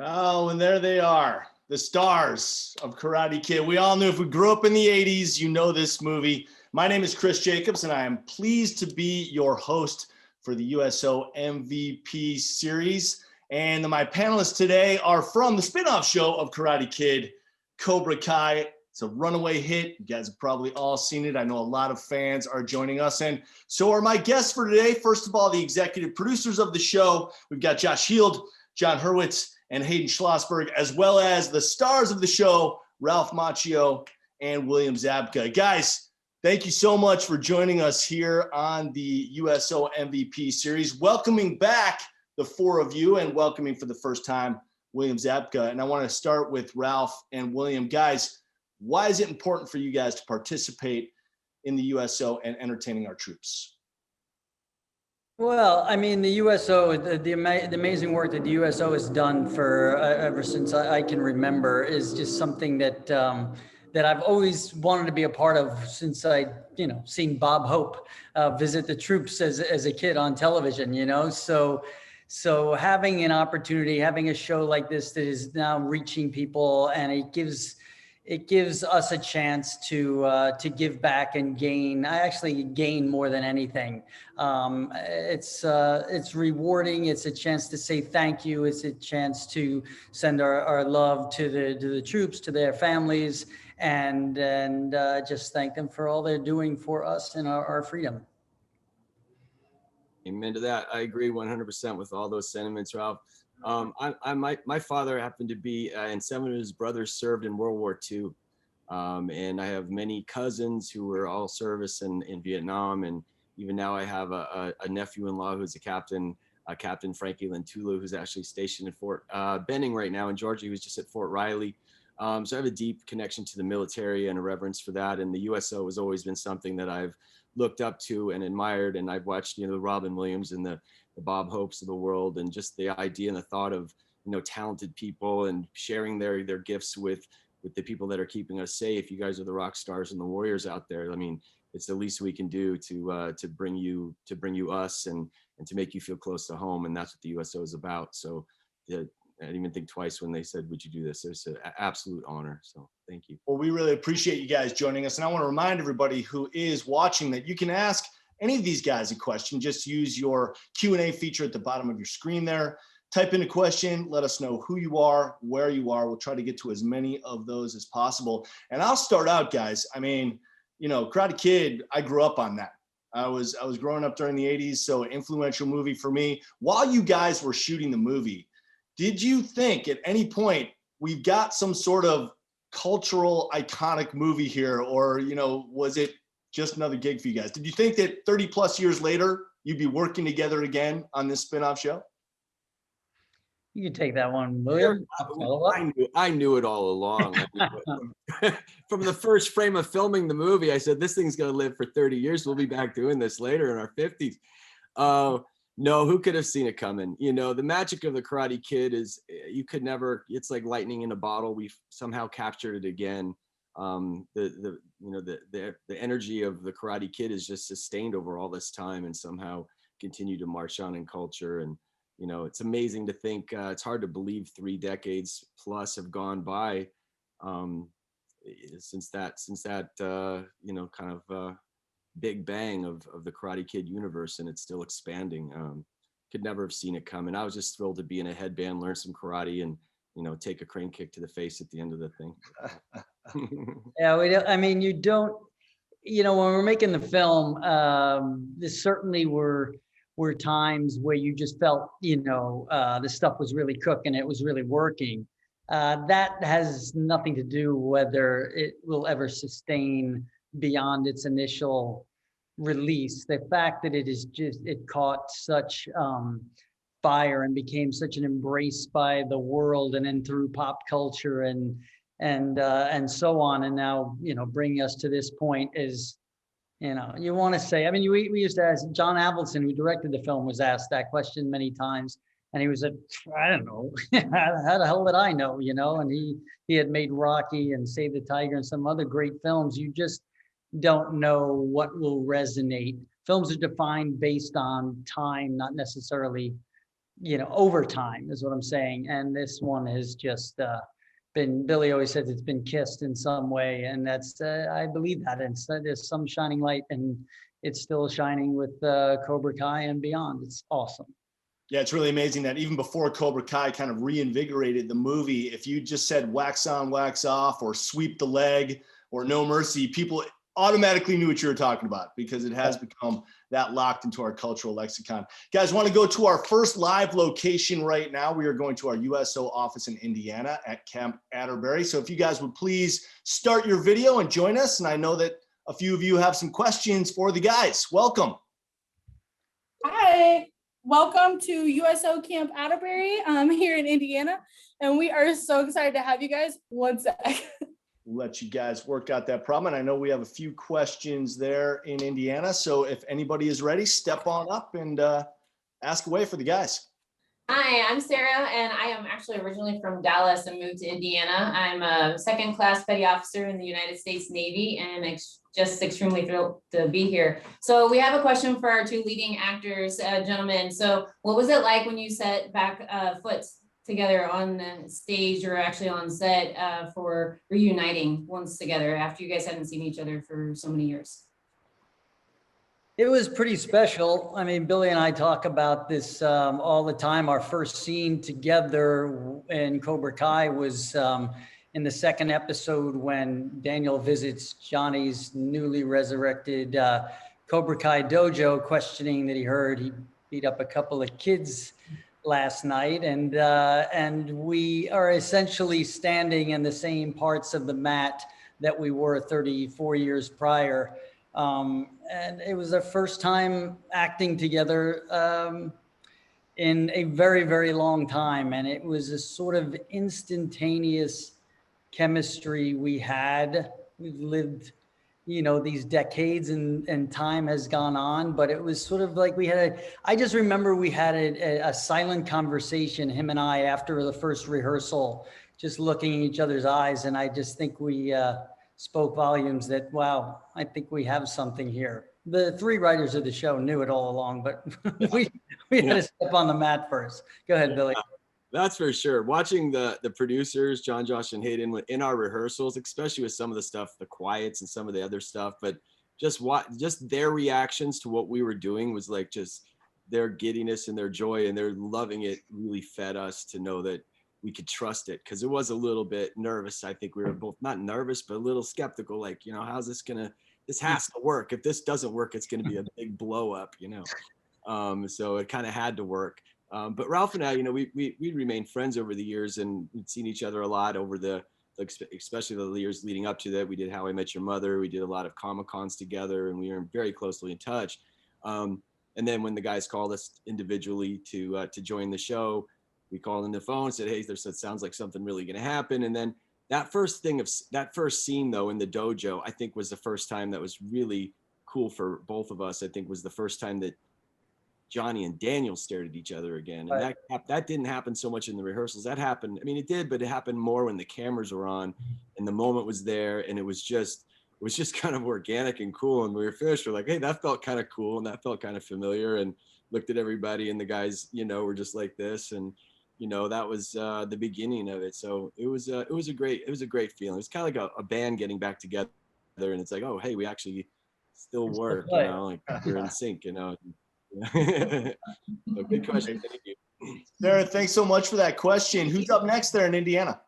Oh, and there they are, the stars of Karate Kid. We all knew if we grew up in the 80s, you know this movie. My name is Chris Jacobs, and I am pleased to be your host for the USO MVP series. And my panelists today are from the spinoff show of Karate Kid, Cobra Kai. It's a runaway hit. You guys have probably all seen it. I know a lot of fans are joining us. And so are my guests for today. First of all, the executive producers of the show. We've got Josh Heald, John Hurwitz, and Hayden Schlossberg, as well as the stars of the show, Ralph Macchio and William Zabka. Guys, thank you so much for joining us here on the USO MVP series. Welcoming back the four of you and welcoming for the first time William Zabka. And I want to start with Ralph and William. Guys, why is it important for you guys to participate in the USO and entertaining our troops? Well, I mean, the USO, the amazing work that the USO has done for ever since I can remember is just something that that I've always wanted to be a part of since I, seen Bob Hope visit the troops as a kid on television, So having an opportunity, having a show like this that is now reaching people, and it gives us a chance to give back and gain. I actually gain more than anything. It's rewarding. It's a chance to say thank you. It's a chance to send our love to the troops, to their families, and just thank them for all they're doing for us and our freedom. Amen to that. I agree 100% with all those sentiments, Ralph. My father happened to be, and 7 of his brothers served in World War II. And I have many cousins who were all service in Vietnam. And even now I have a nephew-in-law who's a captain, Captain Frankie Lentulu, who's actually stationed at Fort Benning right now in Georgia. He was just at Fort Riley. So I have a deep connection to the military and a reverence for that. And the USO has always been something that I've looked up to and admired. And I've watched, the Robin Williams and the Bob Hopes of the world, and just the idea and the thought of, talented people and sharing their gifts with the people that are keeping us safe. You guys are the rock stars and the warriors out there. I mean, it's the least we can do to bring you us and to make you feel close to home. And that's what the USO is about. So I didn't even think twice when they said, would you do this? It's an absolute honor. So thank you. Well, we really appreciate you guys joining us. And I want to remind everybody who is watching that you can ask any of these guys a question. Just use your Q&A feature at the bottom of your screen there. Type in a question, let us know who you are, where you are. We'll try to get to as many of those as possible. And I'll start out, guys. I mean, Karate Kid, I grew up on that. I was growing up during the 80s, so influential movie for me. While you guys were shooting the movie, did you think at any point we've got some sort of cultural iconic movie here, or, was it just another gig for you guys? Did you think that 30 plus years later, you'd be working together again on this spinoff show? You can take that one, William. I knew it all along. From the first frame of filming the movie, I said, this thing's going to live for 30 years. We'll be back doing this later in our 50s. No, who could have seen it coming? The magic of the Karate Kid is you could never, it's like lightning in a bottle. We've somehow captured it again. The energy of the Karate Kid is just sustained over all this time and somehow continue to march on in culture. And, it's amazing to think, it's hard to believe 3 decades plus have gone by since that kind of big bang of the Karate Kid universe, and it's still expanding. Could never have seen it coming. I was just thrilled to be in a headband, learn some karate, and take a crane kick to the face at the end of the thing. Yeah, you don't. When we're making the film, there certainly were times where you just felt the stuff was really cooking, it was really working. That has nothing to do whether it will ever sustain beyond its initial release. The fact that it caught such fire and became such an embrace by the world, and then through pop culture and so on, and now bringing us to this point is, you want to say. We used to ask John Avildsen, who directed the film, was asked that question many times, and he was like, I don't know, how the hell did I know? And he had made Rocky and Save the Tiger and some other great films. You just don't know what will resonate. Films are defined based on time, not necessarily over time is what I'm saying. And this one has just been, Billy always says it's been kissed in some way. And that's, I believe that. And so there's some shining light, and it's still shining with Cobra Kai and beyond. It's awesome. Yeah, it's really amazing that even before Cobra Kai kind of reinvigorated the movie, if you just said wax on, wax off, or sweep the leg, or no mercy, people automatically knew what you were talking about, because it has become that locked into our cultural lexicon. Guys, want to go to our first live location right now. We are going to our USO office in Indiana at Camp Atterbury. So if you guys would please start your video and join us. And I know that a few of you have some questions for the guys. Welcome. Hi, welcome to USO Camp Atterbury here in Indiana. And we are so excited to have you guys. One sec. We'll let you guys work out that problem. And I know we have a few questions there in Indiana. So if anybody is ready, step on up and ask away for the guys. Hi, I'm Sarah, and I am actually originally from Dallas and moved to Indiana. I'm a second-class petty officer in the United States Navy, and just extremely thrilled to be here. So we have a question for our two leading actors, gentlemen. So what was it like when you set back foot together on the stage, or actually on set, for reuniting once together after you guys hadn't seen each other for so many years? It was pretty special. I mean, Billy and I talk about this all the time. Our first scene together in Cobra Kai was in the second episode, when Daniel visits Johnny's newly resurrected Cobra Kai dojo, questioning that he heard he beat up a couple of kids last night, and we are essentially standing in the same parts of the mat that we were 34 years prior. And it was our first time acting together in a very, very long time. And it was a sort of instantaneous chemistry we had. We've lived, these decades, and time has gone on, but it was sort of like I just remember we had a silent conversation, him and I, after the first rehearsal, just looking in each other's eyes. And I just think we spoke volumes that, wow, I think we have something here. The three writers of the show knew it all along, but we had to step on the mat first. Go ahead, Billy. That's for sure. Watching the producers, John, Josh, and Hayden, in our rehearsals, especially with some of the stuff, the quiets and some of the other stuff, but just their reactions to what we were doing was like just their giddiness and their joy and their loving it really fed us to know that we could trust it, because it was a little bit nervous. I think we were both not nervous, but a little skeptical, like, how's this this has to work. If this doesn't work, it's going to be a big blow up, so it kind of had to work. But Ralph and I, we remained friends over the years, and we'd seen each other a lot over especially the years leading up to that. We did How I Met Your Mother. We did a lot of Comic-Cons together, and we were very closely in touch. And then when the guys called us individually to join the show, we called in the phone and said, hey, it sounds like something really going to happen. And then that first scene, though, in the dojo, I think was the first time that was really cool for both of us. I think was the first time that Johnny and Daniel stared at each other again. And that didn't happen so much in the rehearsals. That happened, I mean, it did, but it happened more when the cameras were on and the moment was there, and it was just kind of organic and cool. And we were finished, we're like, hey, that felt kind of cool, and that felt kind of familiar, and looked at everybody, and the guys, were just like this. And that was the beginning of it. So it was a great feeling. It's kind of like a band getting back together, and it's like, oh, hey, we actually still work, like we're in sync, So good question. Thank you. Sarah, thanks so much for that question. Who's up next there in Indiana?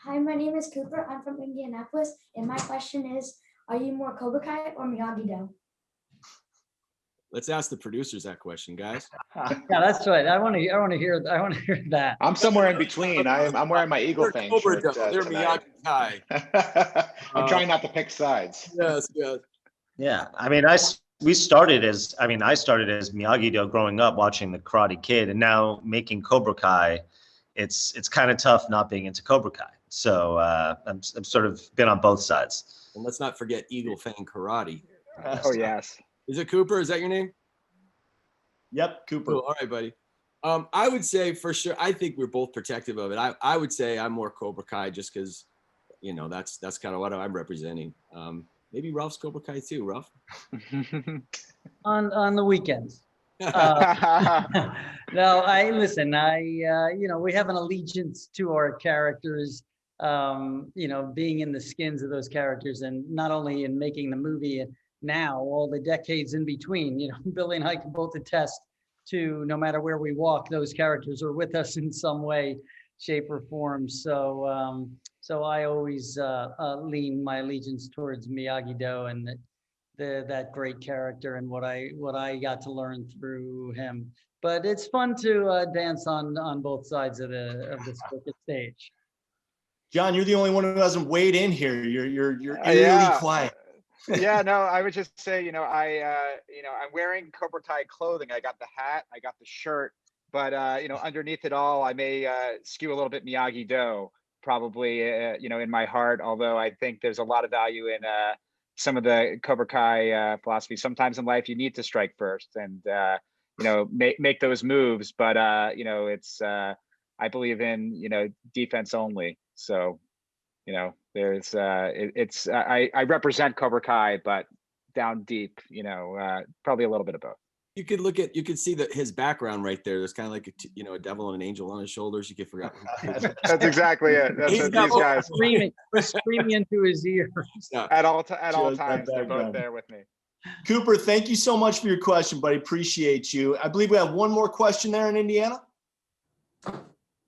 Hi, my name is Cooper. I'm from Indianapolis, and my question is, are you more Cobra Kai or Miyagi-Do? Let's ask the producers that question, guys. Yeah, that's right. I want to hear that. I'm somewhere in between. I'm wearing my Eagle Fang shirt. They're Miyagi Kai. I'm trying not to pick sides. Yes. Yeah, I mean, I started as Miyagi-Do growing up watching the Karate Kid, and now making Cobra Kai, it's kind of tough not being into Cobra Kai. So I'm sort of been on both sides. And let's not forget Eagle Fang Karate. Oh yes. Is it Cooper? Is that your name? Yep, Cooper. Cool. All right, buddy. I would say for sure, I think we're both protective of it. I would say I'm more Cobra Kai just because, that's kind of what I'm representing. Maybe Ralph's Cobra Kai too, Ralph. On the weekends. No, listen, we have an allegiance to our characters, being in the skins of those characters, and not only in making the movie now, all the decades in between, Billy and I can both attest to, no matter where we walk, those characters are with us in some way, shape or form. So, so I always lean my allegiance towards Miyagi-Do and that great character and what I got to learn through him. But it's fun to dance on both sides of the circuit stage. John, you're the only one who hasn't weighed in here. You're eerily Yeah. quiet. Yeah, no, I would just say, I'm wearing Cobra Kai clothing. I got the hat, I got the shirt, but underneath it all, I may skew a little bit Miyagi-Do, probably, in my heart. Although I think there's a lot of value in some of the Cobra Kai philosophy. Sometimes in life, you need to strike first and make those moves. But it's I believe in defense only. So there's I represent Cobra Kai, but down deep, probably a little bit of both. You could see his background right there. There's kind of like a devil and an angel on his shoulders. You could forget. That's exactly it. That's He's what got these guys Screaming into his ear. at all times. They're both there with me. Cooper, thank you so much for your question, buddy. Appreciate you. I believe we have one more question there in Indiana.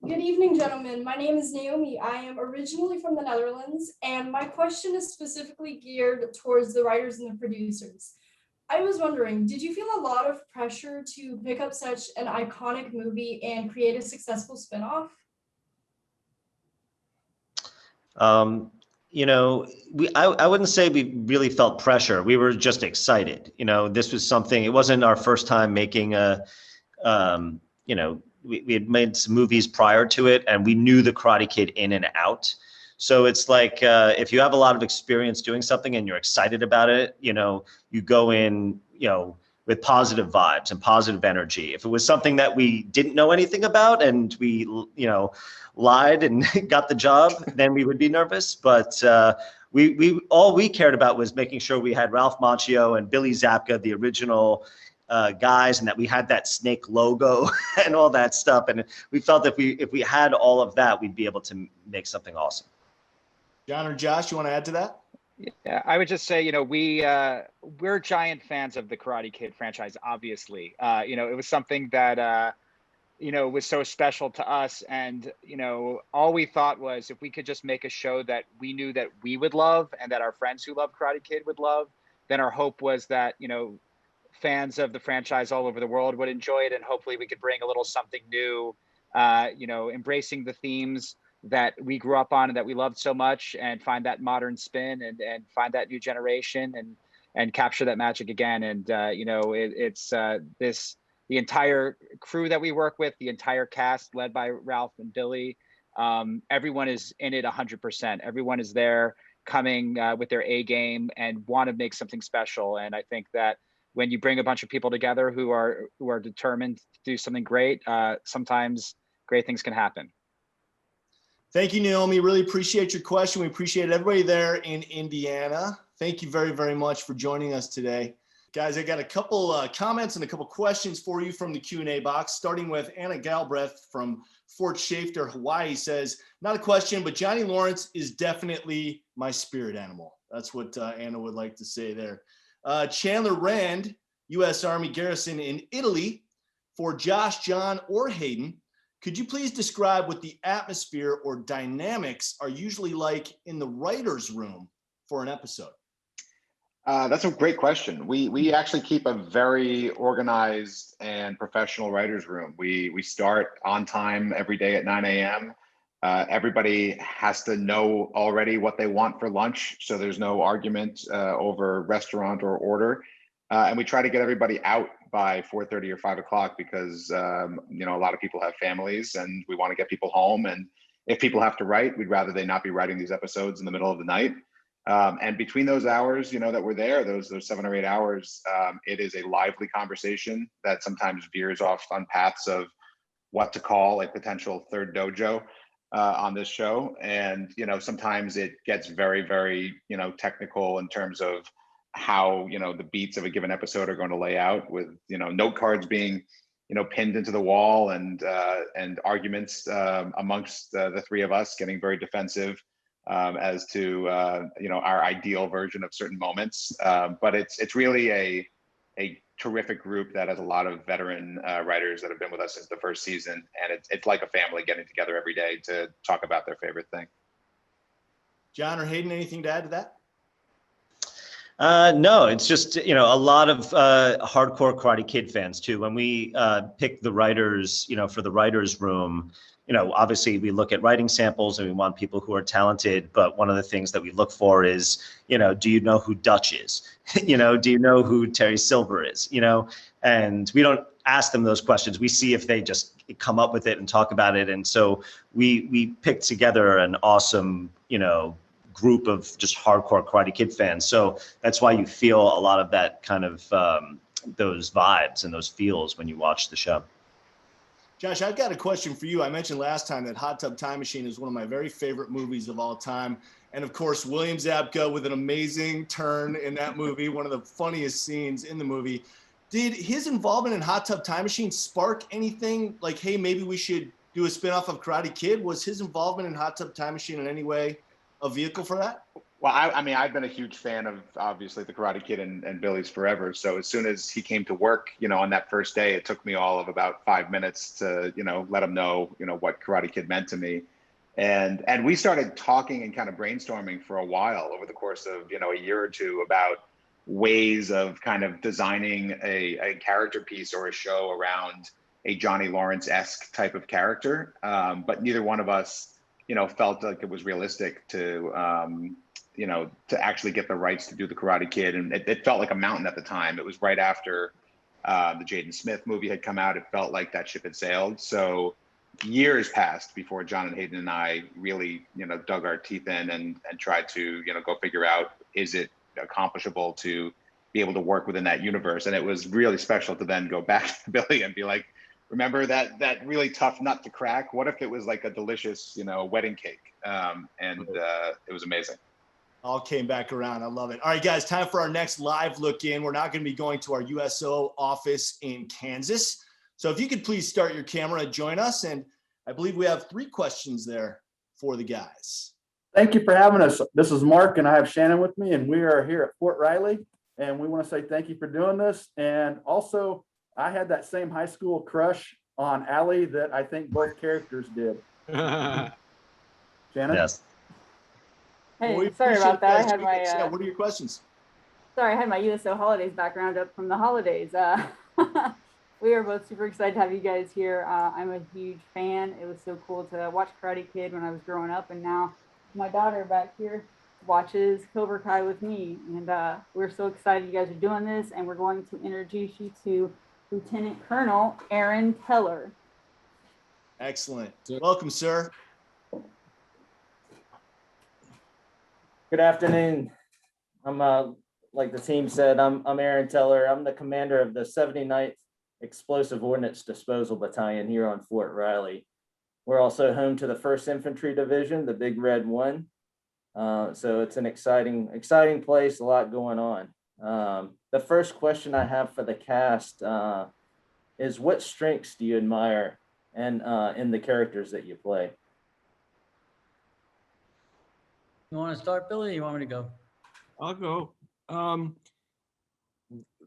Good evening, gentlemen. My name is Naomi. I am originally from the Netherlands, and my question is specifically geared towards the writers and the producers. I was wondering, did you feel a lot of pressure to pick up such an iconic movie and create a successful spinoff? I wouldn't say we really felt pressure. We were just excited. This was something, it wasn't our first time making we had made some movies prior to it, and we knew the Karate Kid in and out. So it's like, if you have a lot of experience doing something and you're excited about it, you go in, with positive vibes and positive energy. If it was something that we didn't know anything about and we, lied and got the job, then we would be nervous. But all we cared about was making sure we had Ralph Macchio and Billy Zabka, the original guys, and that we had that snake logo and all that stuff. And we felt that if we had all of that, we'd be able to make something awesome. John or Josh, you want to add to that? Yeah, I would just say, we're giant fans of the Karate Kid franchise, obviously. It was something that, was so special to us. And, all we thought was if we could just make a show that we knew that we would love and that our friends who love Karate Kid would love, then our hope was that, fans of the franchise all over the world would enjoy it. And hopefully we could bring a little something new, embracing the themes that we grew up on and that we loved so much, and find that modern spin and find that new generation and capture that magic again. And the entire crew that we work with, the entire cast led by Ralph and Billy, everyone is in it 100%. Everyone is there coming with their A game and want to make something special. And I think that when you bring a bunch of people together who are determined to do something great, sometimes great things can happen. Thank you, Naomi. Really appreciate your question. We appreciate everybody there in Indiana. Thank you very, very much for joining us today. Guys, I got a couple comments and a couple questions for you from the Q&A box, starting with Anna Galbraith from Fort Shafter, Hawaii, says, not a question, but Johnny Lawrence is definitely my spirit animal. That's what Anna would like to say there. Chandler Rand, U.S. Army Garrison in Italy, for Josh, John, or Hayden, could you please describe what the atmosphere or dynamics are usually like in the writer's room for an episode? That's a great question. We actually keep a very organized and professional writer's room. We start on time every day at 9 a.m. Everybody has to know already what they want for lunch, so there's no argument over restaurant or order. And we try to get everybody out by 4:30 or 5 o'clock because a lot of people have families and we want to get people home. And if people have to write, we'd rather they not be writing these episodes in the middle of the night. And between those hours, that we're there, those 7 or 8 hours, it is a lively conversation that sometimes veers off on paths of what to call a potential third dojo on this show. And sometimes it gets very, very technical in terms of how, the beats of a given episode are going to lay out, with, note cards being, pinned into the wall, and arguments amongst the three of us getting very defensive as to our ideal version of certain moments. But it's really a terrific group that has a lot of veteran writers that have been with us since the first season, and it's like a family getting together every day to talk about their favorite thing. John or Hayden, anything to add to that? No, it's just, a lot of hardcore Karate Kid fans too. When we pick the writers, for the writers' room, obviously we look at writing samples and we want people who are talented. But one of the things that we look for is, do you know who Dutch is? Do you know who Terry Silver is? And we don't ask them those questions. We see if they just come up with it and talk about it. And so we picked together an awesome, group of just hardcore Karate Kid fans. So that's why you feel a lot of that kind of those vibes and those feels when you watch the show. Josh, I've got a question for you. I mentioned last time that Hot Tub Time Machine is one of my very favorite movies of all time. And of course, William Zabka with an amazing turn in that movie, one of the funniest scenes in the movie. Did his involvement in Hot Tub Time Machine spark anything like, hey, maybe we should do a spinoff of Karate Kid? Was his involvement in Hot Tub Time Machine in any way a vehicle for that? Well, I mean, I've been a huge fan of, obviously, the Karate Kid and Billy's forever. So as soon as he came to work, on that first day, it took me all of about 5 minutes to, let him know, what Karate Kid meant to me. And we started talking and kind of brainstorming for a while over the course of, a year or two about ways of kind of designing a character piece or a show around a Johnny Lawrence-esque type of character. But neither one of us, felt like it was realistic to actually get the rights to do the Karate Kid. And it felt like a mountain at the time. It was right after the Jaden Smith movie had come out. It felt like that ship had sailed. So years passed before John and Hayden and I really, dug our teeth in and tried to, go figure out, is it accomplishable to be able to work within that universe? And it was really special to then go back to Billy and be like, remember that really tough nut to crack? What if it was like a delicious, wedding cake? It was amazing. All came back around. I love it. All right, guys, time for our next live look in. We're not going to be going to our USO office in Kansas. So if you could please start your camera and join us. And I believe we have 3 questions there for the guys. Thank you for having us. This is Mark, and I have Shannon with me, and we are here at Fort Riley. And we want to say thank you for doing this. And also, I had that same high school crush on Allie that I think both characters did. Shannon? Yes. Hey, sorry about that. I had my what are your questions? Sorry, I had my USO holidays background up from the holidays. We are both super excited to have you guys here. I'm a huge fan. It was so cool to watch Karate Kid when I was growing up, and now my daughter back here watches Cobra Kai with me. And we're so excited you guys are doing this, and we're going to introduce you to Lieutenant Colonel Aaron Keller. Excellent. Welcome, sir. Good afternoon. I'm like the team said, I'm Aaron Teller. I'm the commander of the 79th Explosive Ordnance Disposal Battalion here on Fort Riley. We're also home to the 1st Infantry Division, the Big Red One. So it's an exciting place, a lot going on. The first question I have for the cast is, what strengths do you admire and in the characters that you play? You want to start, Billy, or you want me to go? I'll go.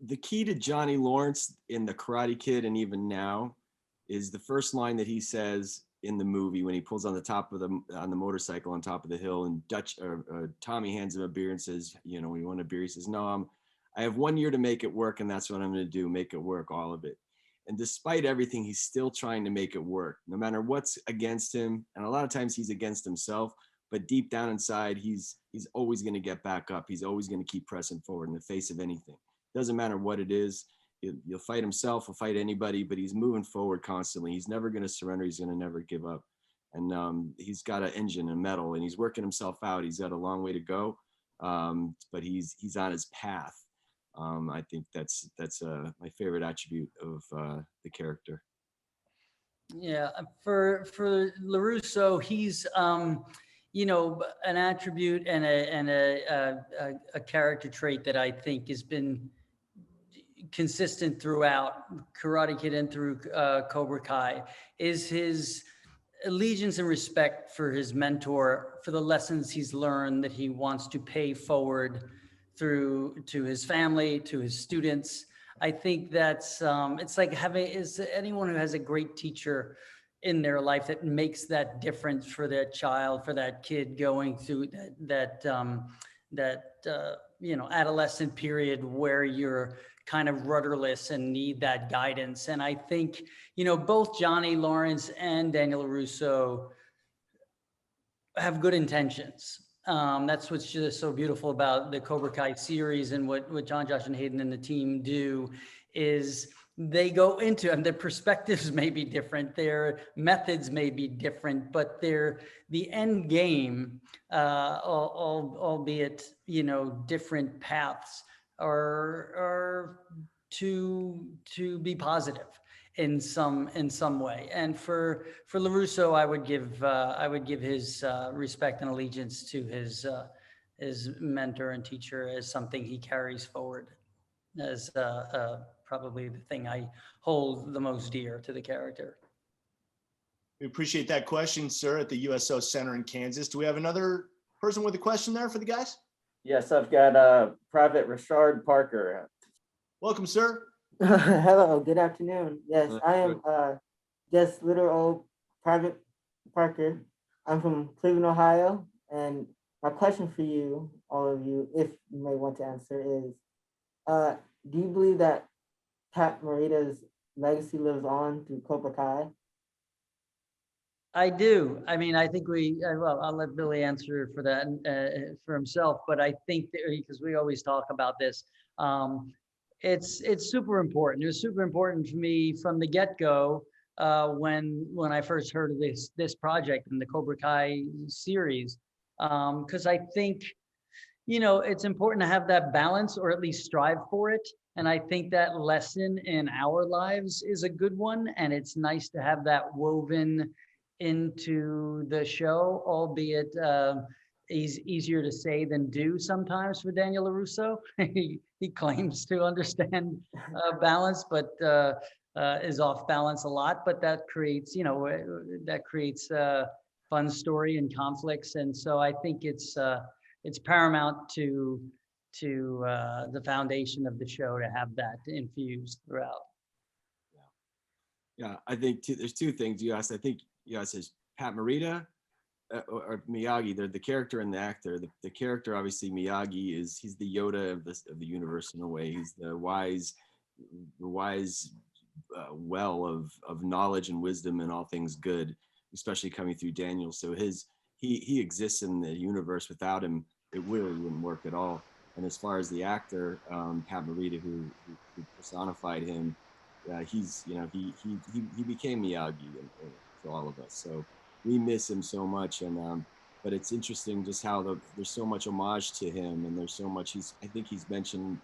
The key to Johnny Lawrence in the Karate Kid and even now is the first line that he says in the movie when he pulls on the motorcycle on top of the hill, and Tommy hands him a beer and says, when you want a beer, he says, no, I have 1 year to make it work, and that's what I'm going to do, make it work, all of it. And despite everything, he's still trying to make it work, no matter what's against him. And a lot of times he's against himself, but deep down inside, he's always going to get back up. He's always going to keep pressing forward in the face of anything. Doesn't matter what it is. He'll fight himself, he'll fight anybody, but he's moving forward constantly. He's never going to surrender. He's going to never give up. And he's got an engine and metal, and he's working himself out. He's got a long way to go, but he's on his path. I think that's my favorite attribute of the character. Yeah, for LaRusso, an attribute and a character trait that I think has been consistent throughout Karate Kid and through Cobra Kai is his allegiance and respect for his mentor, for the lessons he's learned that he wants to pay forward through to his family, to his students. I think that's it's like is anyone who has a great teacher in their life that makes that difference for that child, for that kid going through that adolescent period where you're kind of rudderless and need that guidance. And I think, both Johnny Lawrence and Daniel LaRusso have good intentions. That's what's just so beautiful about the Cobra Kai series, and what John, Josh, and Hayden and the team do is they go into, and their perspectives may be different, their methods may be different, but the end game, albeit, different paths, are to be positive in some way. And for LaRusso, I would give his respect and allegiance to his mentor and teacher as something he carries forward as probably the thing I hold the most dear to the character. We appreciate that question, sir, at the USO Center in Kansas. Do we have another person with a question there for the guys? Yes, I've got Private Richard Parker. Welcome, sir. Hello, good afternoon. Yes, I am just little old Private Parker. I'm from Cleveland, Ohio, and my question for you, all of you, if you may want to answer, is do you believe that Pat Morita's legacy lives on through Cobra Kai? I do. I mean, I think I'll let Billy answer for that for himself, but I think that, because we always talk about this, it's super important. It was super important for me from the get-go when I first heard of this project in the Cobra Kai series, because I think, it's important to have that balance, or at least strive for it. And I think that lesson in our lives is a good one, and it's nice to have that woven into the show, albeit easier to say than do sometimes for Daniel LaRusso. He claims to understand balance, but is off balance a lot. But that creates, fun story and conflicts, and so I think it's paramount to the foundation of the show to have that infused throughout. Yeah, I think there's two things you asked. I think you asked is Pat Morita or Miyagi. They're the character and the actor. The character, obviously, Miyagi he's the Yoda of the universe in a way. He's the wise well of knowledge and wisdom and all things good, especially coming through Daniel. So he exists in the universe. Without him, it really wouldn't work at all. And as far as the actor, Pat Morita, who personified him, he became Miyagi for all of us. So we miss him so much. And but it's interesting just how there's so much homage to him, and there's so much I think he's mentioned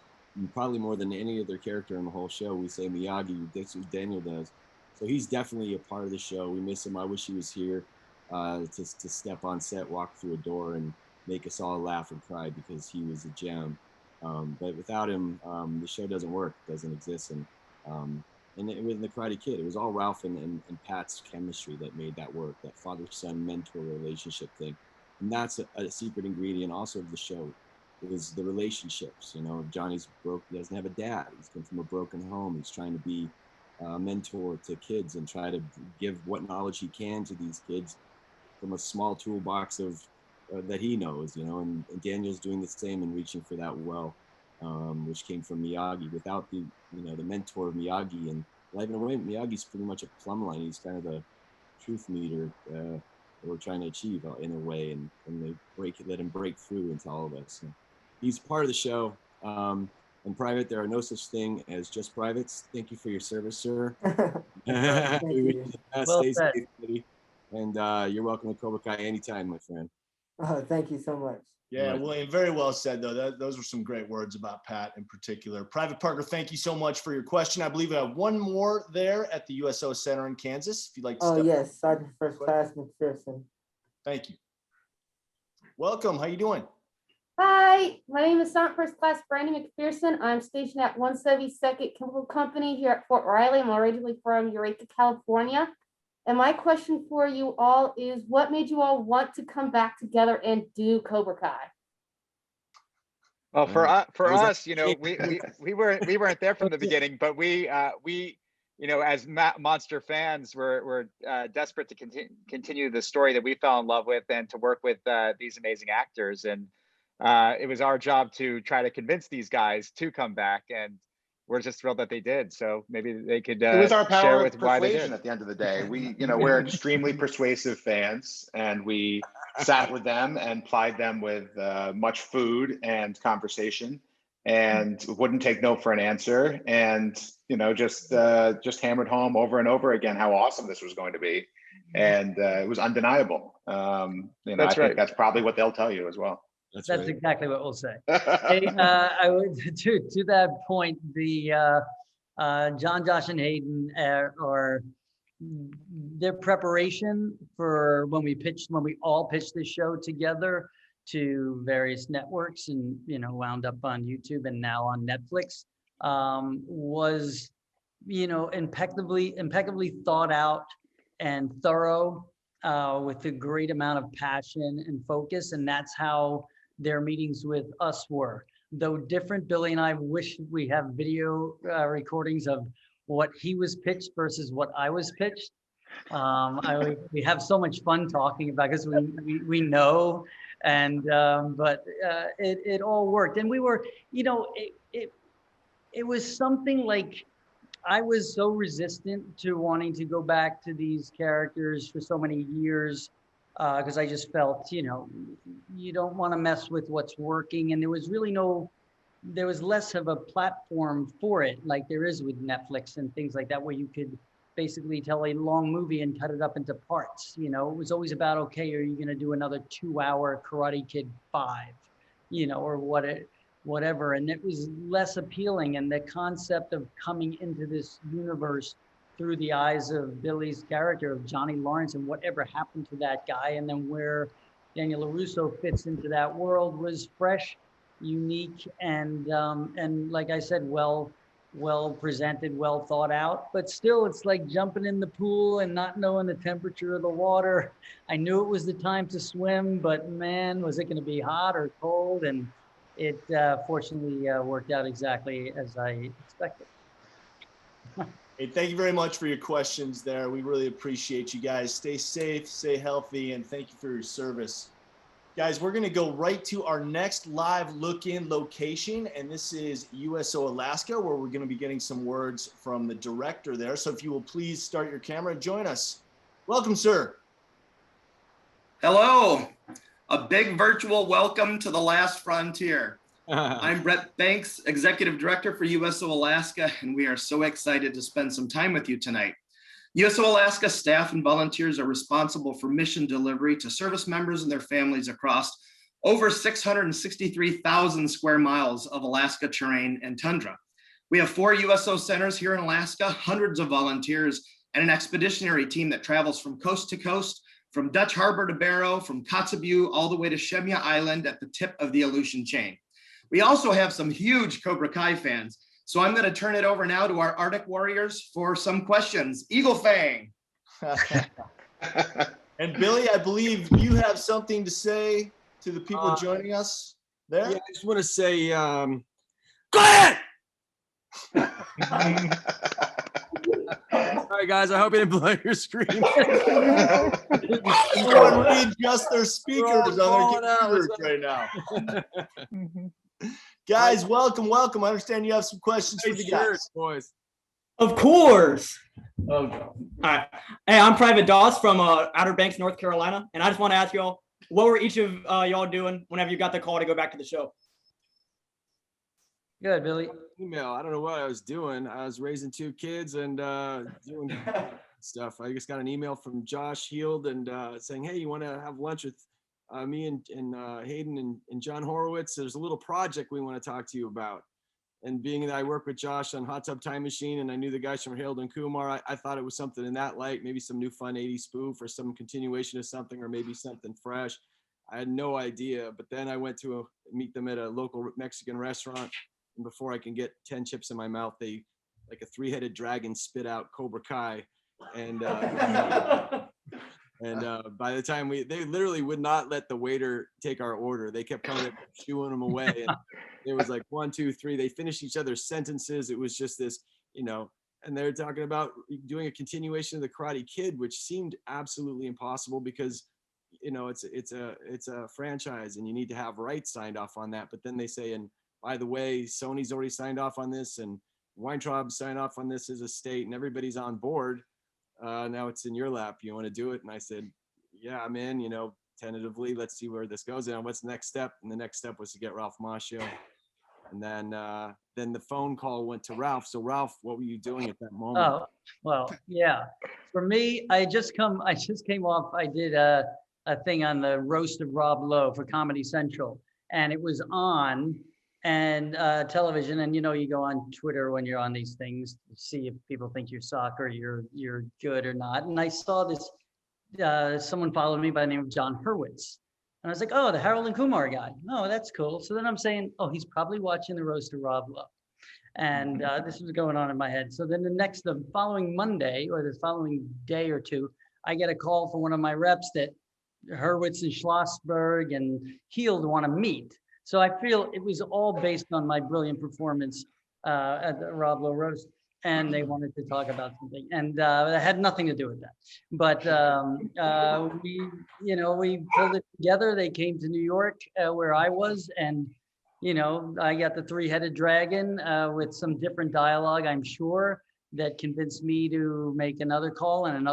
probably more than any other character in the whole show. We say Miyagi, that's what Daniel does. So he's definitely a part of the show. We miss him. I wish he was here to step on set, walk through a door, and make us all laugh and cry, because he was a gem. But without him, the show doesn't work, doesn't exist. And with the Karate Kid, it was all Ralph and Pat's chemistry that made that work, that father-son mentor relationship thing. And that's a secret ingredient also of the show. It was the relationships. Johnny's broke, he doesn't have a dad. He's come from a broken home. He's trying to be a mentor to kids and try to give what knowledge he can to these kids from a small toolbox of that he knows, and Daniel's doing the same and reaching for that well, which came from Miyagi. Without the mentor of Miyagi and Life in a Way, Miyagi's pretty much a plumb line. He's kind of the truth meter that we're trying to achieve in a way, and they let him break through into all of us. So he's part of the show. In private, there are no such thing as just privates. Thank you for your service, sir. Thank you. Stay safe, buddy. And you're welcome to Cobra Kai anytime, my friend. Oh, thank you so much. Yeah, William, very well said, though. Those were some great words about Pat in particular. Private Parker, thank you so much for your question. I believe we have one more there at the USO Center in Kansas. If you'd like to step yes, Sergeant First Class Mcpherson. Thank you. Welcome. How you doing? Hi, my name is Sergeant First Class Brandon Mcpherson. I'm stationed at 172nd Chemical Company here at Fort Riley. I'm originally from Eureka, California. And my question for you all is, what made you all want to come back together and do Cobra Kai? Well, for us, you know, we weren't there from the beginning, but we you know, as Monster fans, we're desperate to continue the story that we fell in love with and to work with these amazing actors. And it was our job to try to convince these guys to come back, and we're just thrilled that they did. So maybe they could it was our share power with of why they persuasion did. at the end of the day. We, you know, we're extremely persuasive fans, and we sat with them and plied them with much food and conversation, and wouldn't take no for an answer, and you know, just hammered home over and over again how awesome this was going to be, and it was undeniable. You know, That's I right. think that's probably what they'll tell you as well. That's exactly what we'll say. Hey, I would to that point, the John, Josh, and Hayden or their preparation for when we all pitched this show together to various networks and, you know, wound up on YouTube and now on Netflix, was, you know, impeccably thought out and thorough, with a great amount of passion and focus. And that's how their meetings with us were. Though different, Billy and I wish we have video recordings of what he was pitched versus what I was pitched. We have so much fun talking about, because we know, and but it all worked. And we were, you know, it was something like, I was so resistant to wanting to go back to these characters for so many years, because I just felt, you know, you don't want to mess with what's working. And there was less of a platform for it, like there is with Netflix and things like that, where you could basically tell a long movie and cut it up into parts. You know, it was always about, okay, are you going to do another 2-hour Karate Kid 5, you know, or whatever. And it was less appealing. And the concept of coming into this universe through the eyes of Billy's character of Johnny Lawrence and whatever happened to that guy, and then where Daniel LaRusso fits into that world, was fresh, unique, and like I said, well presented, well thought out. But still, it's like jumping in the pool and not knowing the temperature of the water. I knew it was the time to swim, but man, was it going to be hot or cold? And it fortunately worked out exactly as I expected. Hey, thank you very much for your questions there. We really appreciate you guys. Stay safe, stay healthy, and thank you for your service. Guys, we're going to go right to our next live look-in location, and this is USO Alaska, where we're going to be getting some words from the director there. So if you will please start your camera and join us. Welcome, sir. Hello. A big virtual welcome to the last frontier. I'm Brett Banks, Executive Director for USO Alaska, and we are so excited to spend some time with you tonight. USO Alaska staff and volunteers are responsible for mission delivery to service members and their families across over 663,000 square miles of Alaska terrain and tundra. We have 4 USO centers here in Alaska, hundreds of volunteers, and an expeditionary team that travels from coast to coast, from Dutch Harbor to Barrow, from Kotzebue all the way to Shemya Island at the tip of the Aleutian chain. We also have some huge Cobra Kai fans. So I'm going to turn it over now to our Arctic warriors for some questions. Eagle Fang. And Billy, I believe you have something to say to the people joining us there. Yeah, I just want to say, go ahead. Sorry, guys. I hope you didn't blow your screen. Everyone readjust their speakers on their computers right now. Guys, welcome. I understand you have some questions for the guys. Boys. Of course. Oh, no. All right. Hey, I'm Private Doss from Outer Banks, North Carolina, and I just want to ask y'all, what were each of y'all doing whenever you got the call to go back to the show? Good, Billy. Email. I don't know what I was doing. I was raising 2 kids and doing stuff. I just got an email from Josh Heald and saying, hey, you want to have lunch with me and Hayden and John Horowitz? There's a little project we want to talk to you about. And being that I work with Josh on Hot Tub Time Machine and I knew the guys from Harold and Kumar, I thought it was something in that light, maybe some new fun 80s spoof or some continuation of something, or maybe something fresh. I had no idea. But then I went to meet them at a local Mexican restaurant. And before I can get 10 chips in my mouth, they, like a 3-headed dragon, spit out Cobra Kai. And by the time they literally would not let the waiter take our order. They kept coming, shooing them away. And it was like 1, 2, 3. They finished each other's sentences. It was just this, and they're talking about doing a continuation of the Karate Kid, which seemed absolutely impossible because, it's a franchise and you need to have rights signed off on that. But then they say, and by the way, Sony's already signed off on this and Weintraub signed off on this as a state and everybody's on board. Now it's in your lap. You want to do it? And I said, yeah, I'm in, tentatively, let's see where this goes. And what's the next step? And the next step was to get Ralph Macchio. And then the phone call went to Ralph. So Ralph, what were you doing at that moment? Oh, well, yeah. For me, I just came off, I did a thing on the roast of Rob Lowe for Comedy Central. And it was on television, and you go on Twitter when you're on these things to see if people think you suck or you're good or not. And I saw this, someone followed me by the name of John Hurwitz, and I was like, oh, the Harold and Kumar guy. Oh, that's cool. So then I'm saying, oh, he's probably watching the roast of Rob Lowe, and this was going on in my head. So then the following Monday or the following day or two, I get a call from one of my reps that Hurwitz and Schlossberg and Heald want to meet. So I feel it was all based on my brilliant performance at the Rob Lowe roast, and they wanted to talk about something, and it had nothing to do with that. But we pulled it together. They came to New York where I was, and I got the 3-headed dragon with some different dialogue, I'm sure, that convinced me to make another call and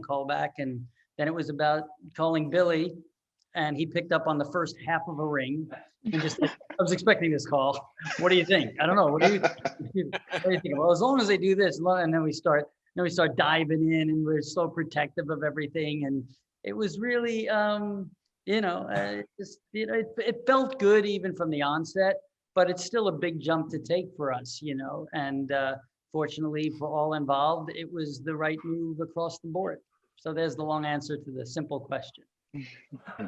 call back, and then it was about calling Billy. And he picked up on the first half of a ring and just, I was expecting this call. What do you think? I don't know. What do you think? Well, as long as they do this, and then we start diving in, and we're so protective of everything. And it was really, it felt good even from the onset, but it's still a big jump to take for us, and fortunately for all involved, it was the right move across the board. So there's the long answer to the simple question.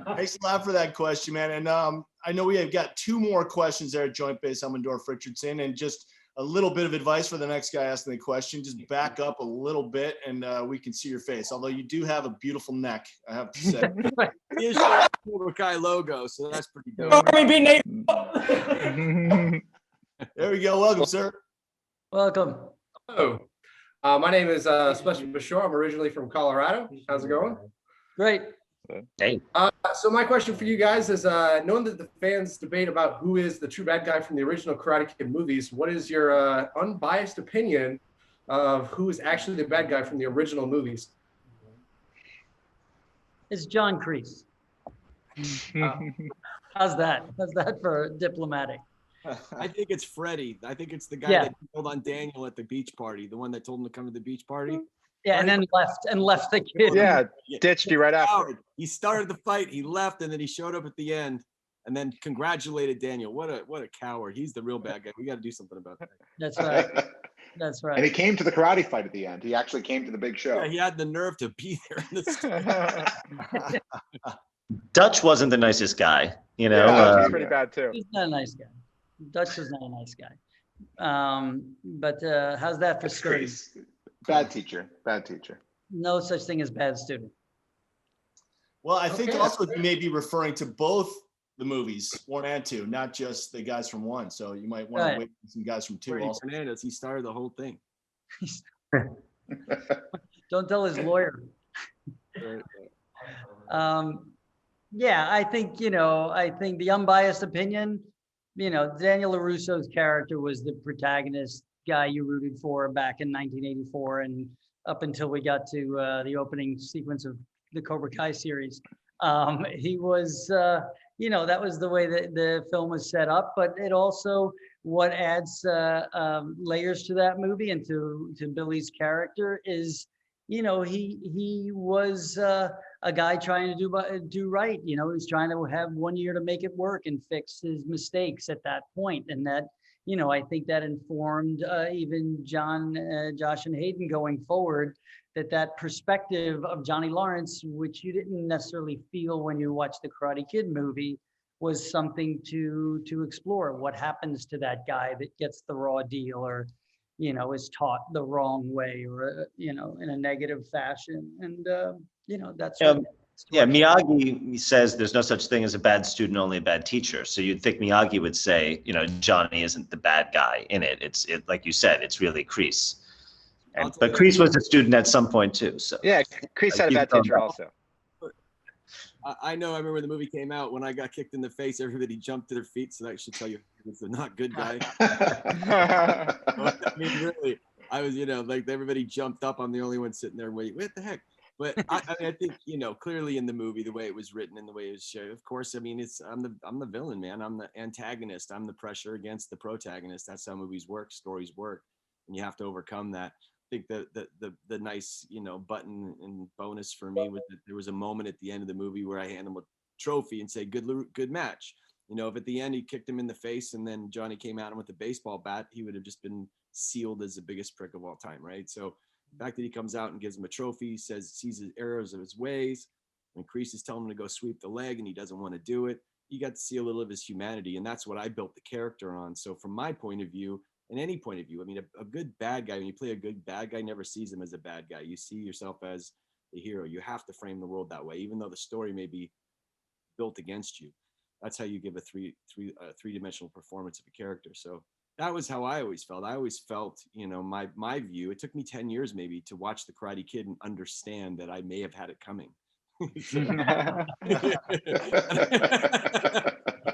Thanks a lot for that question, man. And I know we have got 2 more questions there at Joint Base Elmendorf Richardson, and just a little bit of advice for the next guy asking the question. Just back up a little bit and we can see your face. Although you do have a beautiful neck, I have to say. Here's the Cobra Kai logo, so that's pretty dope. There we go. Welcome, sir. Welcome. Hello. My name is Special Bashor. I'm originally from Colorado. How's it going? Great. Hey. So my question for you guys is, knowing that the fans debate about who is the true bad guy from the original Karate Kid movies, what is your unbiased opinion of who is actually the bad guy from the original movies? It's John Kreese. How's that? How's that for diplomatic? I think it's Freddie. I think it's the guy that killed on Daniel at the beach party, the one that told him to come to the beach party. Yeah, and then left the kid. Yeah, ditched you right after. He started the fight, he left, and then he showed up at the end and then congratulated Daniel. What a coward. He's the real bad guy. We got to do something about that. That's right. That's right. And he came to the karate fight at the end. He actually came to the big show. Yeah, he had the nerve to be there in the Dutch wasn't the nicest guy, Yeah, he's pretty bad too. He's not a nice guy. Dutch is not a nice guy. But how's that for Scurry? Bad teacher. No such thing as bad student. Well, I think also you may be referring to both the movies, 1 and 2, not just the guys from 1. So you might want to wait for some guys from 2 Freddie also. Fernandez, he started the whole thing. Don't tell his lawyer. Yeah, I think the unbiased opinion, Daniel LaRusso's character was the protagonist guy you rooted for back in 1984 and up until we got to the opening sequence of the Cobra Kai series. He was, that was the way that the film was set up, but it also, what adds layers to that movie and to Billy's character is, he was a guy trying to do right. He was trying to have 1 year to make it work and fix his mistakes at that point. And that, I think that informed even Josh and Hayden going forward, that perspective of Johnny Lawrence, which you didn't necessarily feel when you watched the Karate Kid movie, was something to explore. What happens to that guy that gets the raw deal, or is taught the wrong way, or in a negative fashion, and that's what. Yeah, Miyagi says there's no such thing as a bad student, only a bad teacher. So you'd think Miyagi would say, Johnny isn't the bad guy in it. It's like you said, it's really Kreese. But Kreese was a student at some point too. So yeah, Kreese had a bad teacher also. I know. I remember when the movie came out, when I got kicked in the face, everybody jumped to their feet. So that should tell you it's a not good guy. I mean, really, I was, like everybody jumped up. I'm the only one sitting there waiting. What the heck? But I think, clearly in the movie, the way it was written and the way it was shown, of course, I mean, I'm the villain, man. I'm the antagonist. I'm the pressure against the protagonist. That's how movies work, stories work, and you have to overcome that. I think the nice, button and bonus for me was that there was a moment at the end of the movie where I hand him a trophy and say, good match. If at the end he kicked him in the face and then Johnny came at him with a baseball bat, he would have just been sealed as the biggest prick of all time, right? So the fact that he comes out and gives him a trophy, sees his errors of his ways, and Kreese is telling him to go sweep the leg and he doesn't want to do it, you got to see a little of his humanity, and that's what I built the character on. So from my point of view, and any point of view, I mean, a good bad guy, when you play a good bad guy, never sees him as a bad guy. You see yourself as the hero. You have to frame the world that way, even though the story may be built against you. That's how you give a three-dimensional performance of a character. So that was how I always felt. I always felt, my view, it took me 10 years maybe to watch The Karate Kid and understand that I may have had it coming. You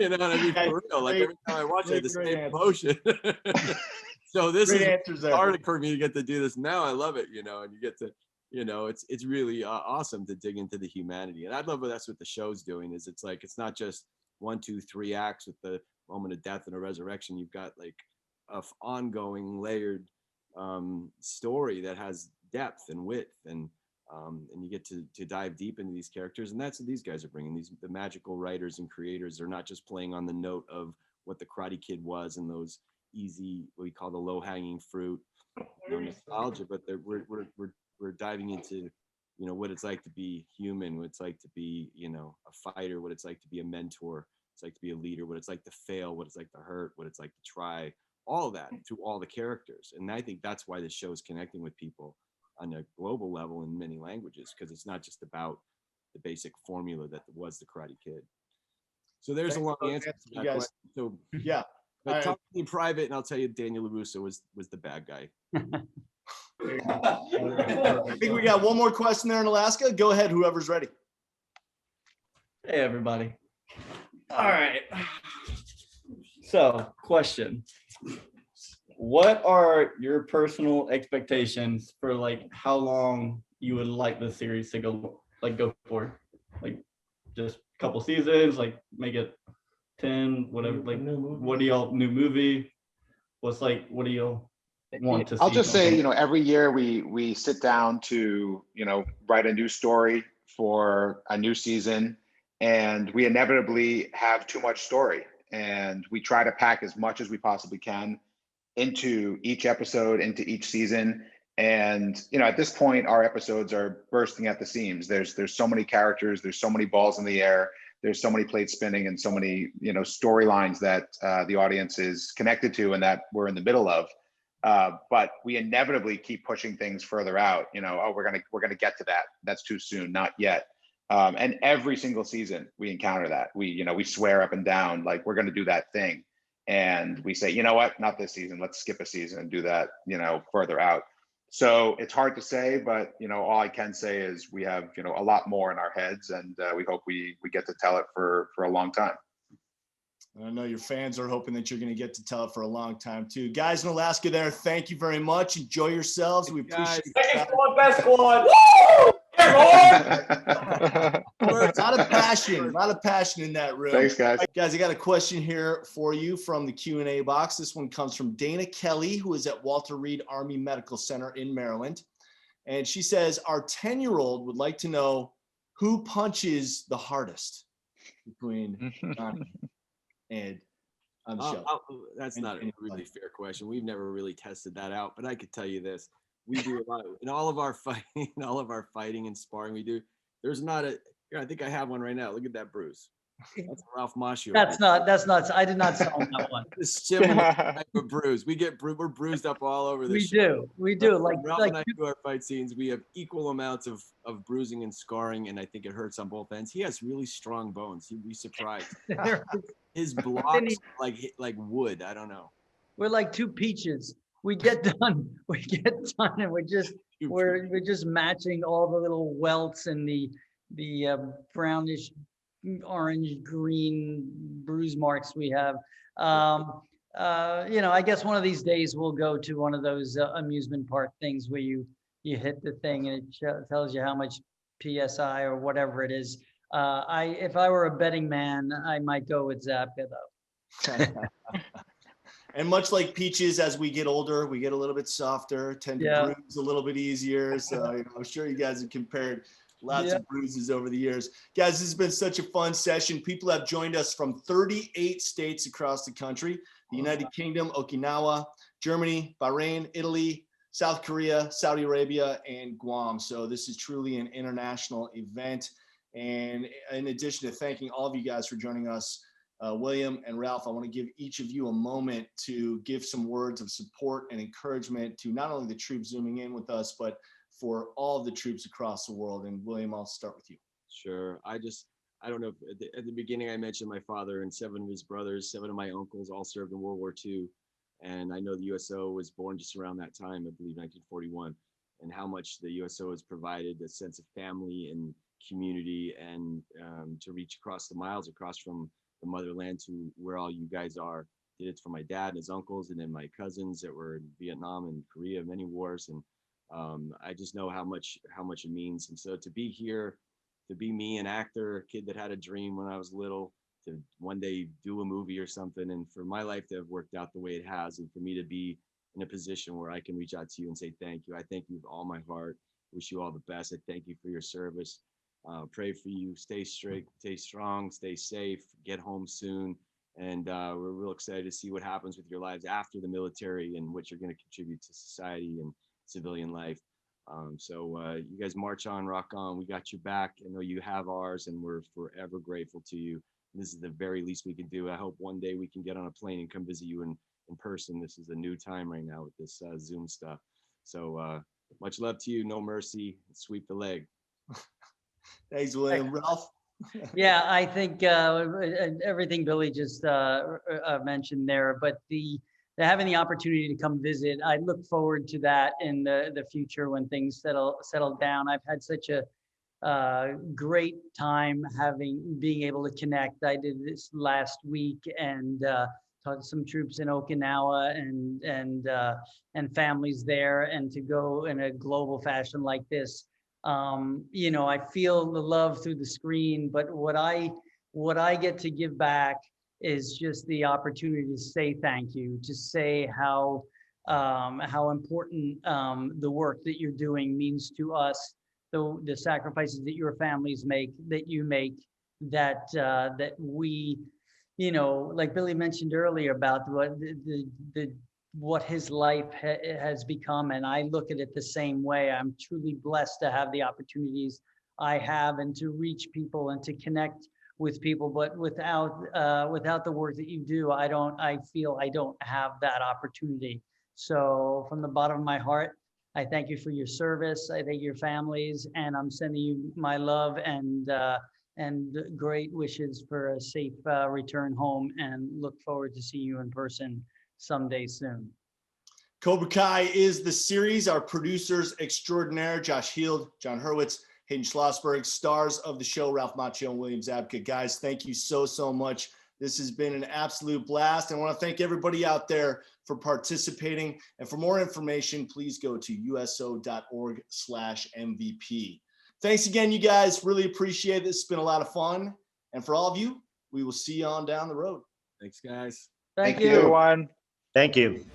know what I mean? For real. Like every time I watch it, the same emotion. So this is hard for me to get to do this now. I love it, and you get to, it's really awesome to dig into the humanity. And I love what that's what the show's doing is it's like, it's not just 1, 2, 3 acts with the moment of death and a resurrection. You've got like a ongoing layered story that has depth and width, and you get to dive deep into these characters, and that's what these guys are bringing. The magical writers and creators are not just playing on the note of what the Karate Kid was and those easy, what we call the low-hanging fruit, nostalgia, but we're diving into what it's like to be human, what it's like to be a fighter, what it's like to be a mentor, what it's like to be a leader, what it's like to fail, what it's like to hurt, what it's like to try, all that through all the characters. And I think that's why this show is connecting with people on a global level in many languages, because it's not just about the basic formula that was the Karate Kid. So there's a long answer to that question. So yeah, but talk to me in private, and I'll tell you Daniel LaRusso was the bad guy. I think we got one more question there in Alaska. Go ahead, whoever's ready. Hey, everybody. All right. So, question. What are your personal expectations for like how long you would like the series to go for? Like just a couple seasons, like make it 10, whatever, like what do y'all, new movie? What do y'all want to see? I'll just say, every year we sit down to, write a new story for a new season, and we inevitably have too much story, and we try to pack as much as we possibly can into each episode, into each season. And, at this point, our episodes are bursting at the seams. There's so many characters, there's so many balls in the air, there's so many plates spinning, and so many, storylines that the audience is connected to and that we're in the middle of. But we inevitably keep pushing things further out. We're gonna get to that. That's too soon, not yet. And every single season we encounter that. We swear up and down, like we're gonna do that thing. And we say, you know what, not this season, let's skip a season and do that, further out. So it's hard to say, but, all I can say is we have, a lot more in our heads, and we hope we get to tell it for a long time. I know your fans are hoping that you're going to get to tell it for a long time too. Guys in Alaska there, thank you very much. Enjoy yourselves. We appreciate it. Second squad, best squad. Woo! A lot of passion in that room. Thanks, guys. Guys, I got a question here for you from the Q&A box. This one comes from Dana Kelly, who is at Walter Reed Army Medical Center in Maryland. And she says, our 10-year-old would like to know who punches the hardest between Johnny and on the show. That's not a really fair question. We've never really tested that out, but I could tell you this. we do a lot in all of our fighting and sparring we do. There's not a, here, I think I have one right now. Look at that bruise. That's Ralph Macchio. That's not, I did not sell that one. This similar type of bruise. We're bruised up all over this. We do. Like Like, Ralph like and I do our fight scenes. We have equal amounts of bruising and scarring, and I think it hurts on both ends. He has really strong bones. You'd be surprised. His blocks like wood. I don't know. we're like two peaches. We get done, and we're just matching all the little welts and the brownish, orange, green bruise marks we have. I guess one of these days we'll go to one of those amusement park things where you hit the thing and it tells you how much PSI or whatever it is. If I were a betting man, I might go with Zabka though. And much like peaches, as we get older, we get a little bit softer, tend to bruise a little bit easier. So I'm sure you guys have compared lots of bruises over the years. Guys, this has been such a fun session. People have joined us from 38 states across the country: the United Kingdom, Okinawa, Germany, Bahrain, Italy, South Korea, Saudi Arabia, and Guam. So this is truly an international event. And in addition to thanking all of you guys for joining us, William and Ralph, I want to give each of you a moment to give some words of support and encouragement to not only the troops zooming in with us, but for all of the troops across the world. And William, I'll start with you. Sure. I don't know if at the beginning I mentioned my father and 7 of his brothers, 7 of my uncles all served in World War II. And I know the USO was born just around that time, I believe 1941, and how much the USO has provided a sense of family and community, and to reach across the miles, across from the motherland to where all you guys are. Did it for my dad and his uncles, and then my cousins that were in Vietnam and Korea, many wars. And I just know how much it means. And so to be here, to be me, an actor, a kid that had a dream when I was little, to one day do a movie or something, and for my life to have worked out the way it has, and for me to be in a position where I can reach out to you and say thank you. I thank you with all my heart. Wish you all the best. I thank you for your service. Pray for you. Stay straight, stay strong, stay safe, get home soon. And we're real excited to see what happens with your lives after the military and what you're going to contribute to society and civilian life. So you guys march on, rock on. We got your back. I know you have ours, and we're forever grateful to you. And this is the very least we can do. I hope one day we can get on a plane and come visit you in person. This is a new time right now with this Zoom stuff. So much love to you. No mercy. Sweep the leg. Thanks, William. Ralph? Yeah, I think everything Billy just mentioned there, but having the opportunity to come visit, I look forward to that in the future when things settle down. I've had such a great time being able to connect. I did this last week and talked to some troops in Okinawa and families there, and to go in a global fashion like this. I feel the love through the screen, but what I get to give back is just the opportunity to say thank you, to say how important the work that you're doing means to us, the sacrifices that your families make, that you make, that we, like Billy mentioned earlier about what his life has become. And I look at it the same way. I'm truly blessed to have the opportunities I have and to reach people and to connect with people. But without the work that you do, I feel I don't have that opportunity. So from the bottom of my heart, I thank you for your service. I thank your families, and I'm sending you my love and great wishes for a safe return home, and look forward to seeing you in person someday soon. Cobra Kai is the series. Our producers extraordinaire, Josh Heald, John Hurwitz, Hayden Schlossberg, stars of the show, Ralph Macchio and William Zabka. Guys, thank you so much. This has been an absolute blast. I want to thank everybody out there for participating. And for more information, please go to uso.org/MVP. Thanks again, you guys. Really appreciate it. It's been a lot of fun. And for all of you, we will see you on down the road. Thanks, guys. Thank you, everyone. Thank you.